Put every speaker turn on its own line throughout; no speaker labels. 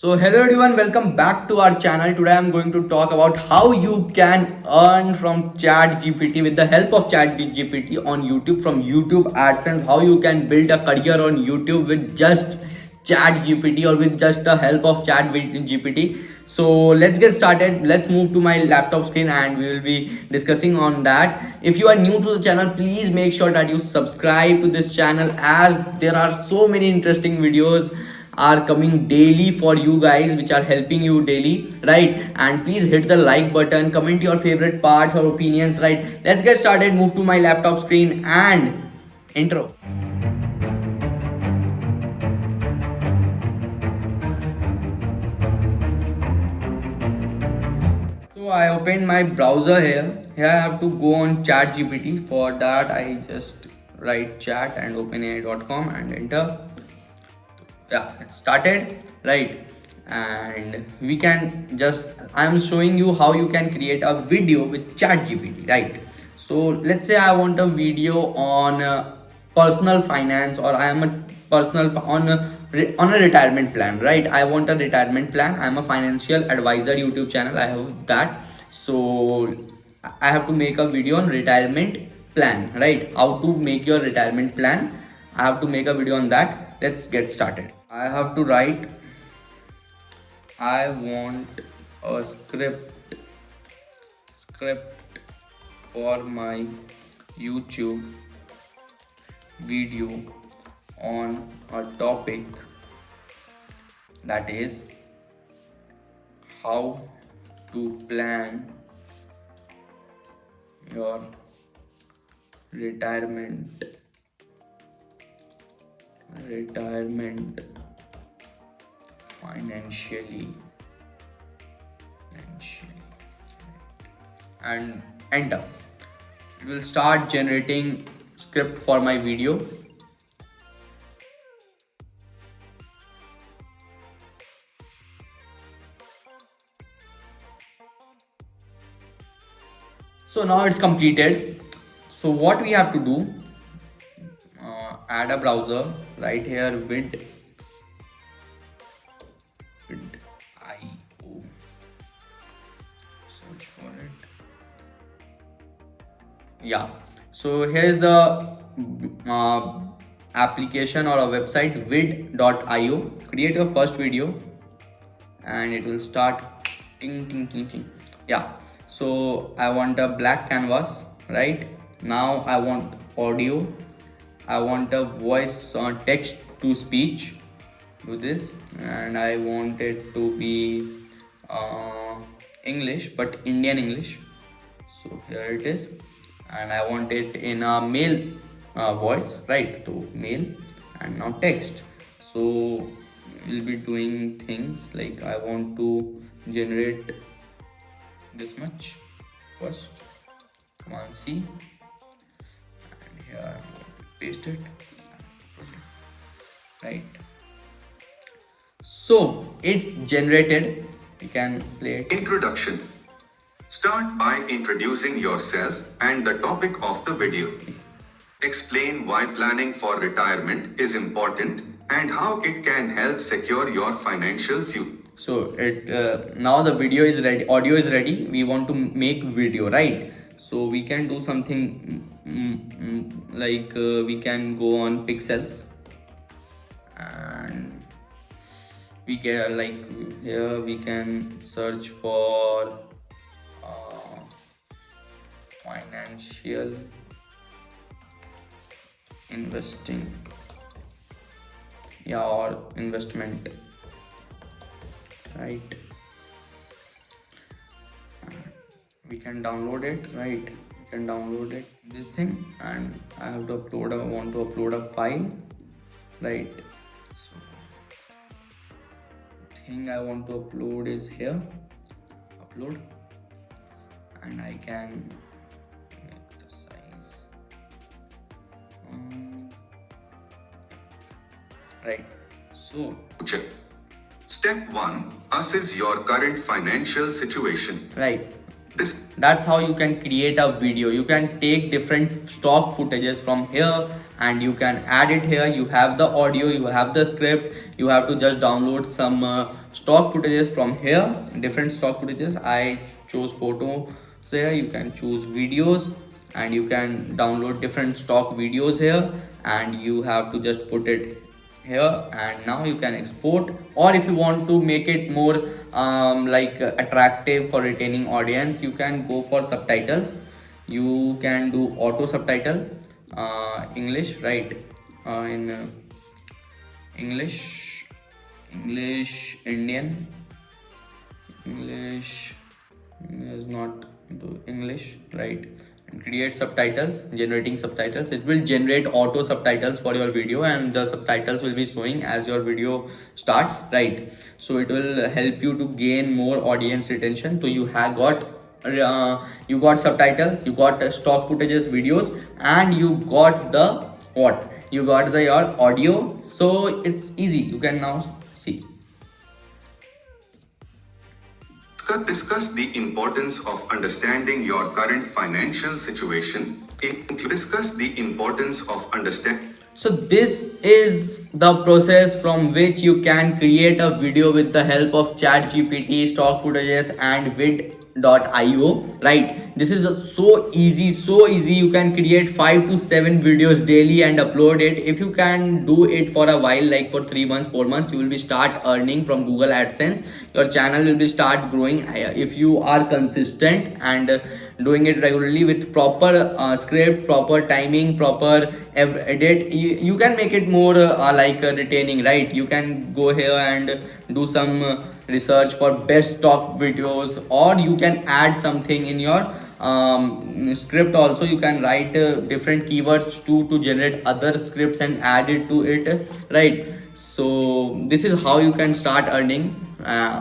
So hello everyone, welcome back to our channel. Today I'm going to talk about how you can earn from ChatGPT with the help of ChatGPT on YouTube from YouTube AdSense. How you can build a career on YouTube with just ChatGPT or with just the help of ChatGPT. So let's get started. Let's move to my laptop screen and we will be discussing on that. If you are new to the channel, please make sure that you subscribe to this channel as there are so many interesting videos are coming daily for you guys, which are helping you daily, right? And please hit the like button, comment your favorite parts or opinions, right? Let's get started. Move to my laptop screen and intro. So I opened my browser here I have to go on chat gpt. For that I just write chat and openai.com and enter. Yeah, it started, right? And we can just, I'm showing you how you can create a video with chat gpt, right? So let's say I want a video on personal finance, or I am a personal on a retirement plan, right? I want a retirement plan. I'm a financial advisor YouTube channel, I have that. So I have to make a video on retirement plan, right? How to make your retirement plan. I have to make a video on that. Let's get started. I have to write, I want a script for my YouTube video on a topic that is how to plan your retirement financially, and enter. It will start generating script for my video. So now it's completed. So what we have to do, add a browser right here, vid.io. Search for it. Yeah, so here is the application or a website, vid.io. Create your first video and it will start ting ting ting ting. Yeah, so I want a black canvas, right? Now I want audio, I want a voice text to speech. Do this, and I want it to be English, but Indian English. So here it is, and I want it in a male voice, right? So male, and now text. So we'll be doing things like I want to generate this much first. Command C, and here I'm going to paste it, right? So it's generated. We can play it.
Introduction. Start by introducing yourself and the topic of the video. Explain why planning for retirement is important and how it can help secure your financial future.
So it now the video is ready, audio is ready. We want to make video, right? So we can do something like we can go on pixels, and we get like here we can search for financial investing, yeah, or investment, right? We can download it, right? We can download it, this thing, and I have to upload, I want to upload a file, right? So thing I want to upload is here, upload, and I can make the size right. So
Step 1. Assess your current financial situation.
right,
This
That's how you can create a video. You can take different stock footages from here and you can add it here. You have the audio, you have the script, you have to just download some stock footages from here, different stock footages. I chose photo. So here you can choose videos and you can download different stock videos here, and you have to just put it here, and now you can export. Or if you want to make it more attractive for retaining audience, you can go for subtitles. You can do auto subtitle, English, right? In English, Indian, English is not the English, right? And create subtitles, generating subtitles. It will generate auto subtitles for your video, and the subtitles will be showing as your video starts, right? So it will help you to gain more audience retention. So you have got you got subtitles, you got stock footages, videos, and you got the what? You got the your audio. So it's easy. You can now see.
discuss the importance of understanding your current financial situation. Discuss the importance of understanding.
So this is the process from which you can create a video with the help of ChatGPT, stock footages, and vid.io, right? This is so easy, so easy. You can create 5 to 7 videos daily and upload it. If you can do it for a while, like for 3 months, 4 months, you will be start earning from Google AdSense. Your channel will be start growing if you are consistent and doing it regularly with proper script, proper timing, proper edit. You can make it more retaining, right? You can go here and do some research for best stock videos, or you can add something in your script also. You can write different keywords to generate other scripts and add it to it, right? So this is how you can start earning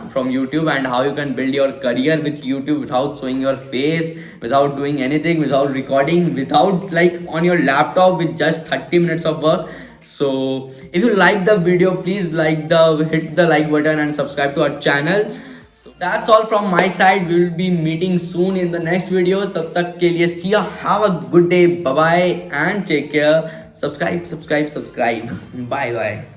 from YouTube, and how you can build your career with YouTube without showing your face, without doing anything, without recording, without like on your laptop, with just 30 minutes of work. So if you like the video, please hit the like button and subscribe to our channel. So that's all from my side. We will be meeting soon in the next video. Tab tak ke liye see ya. Have a good day. Bye bye and take care. Subscribe. Bye bye.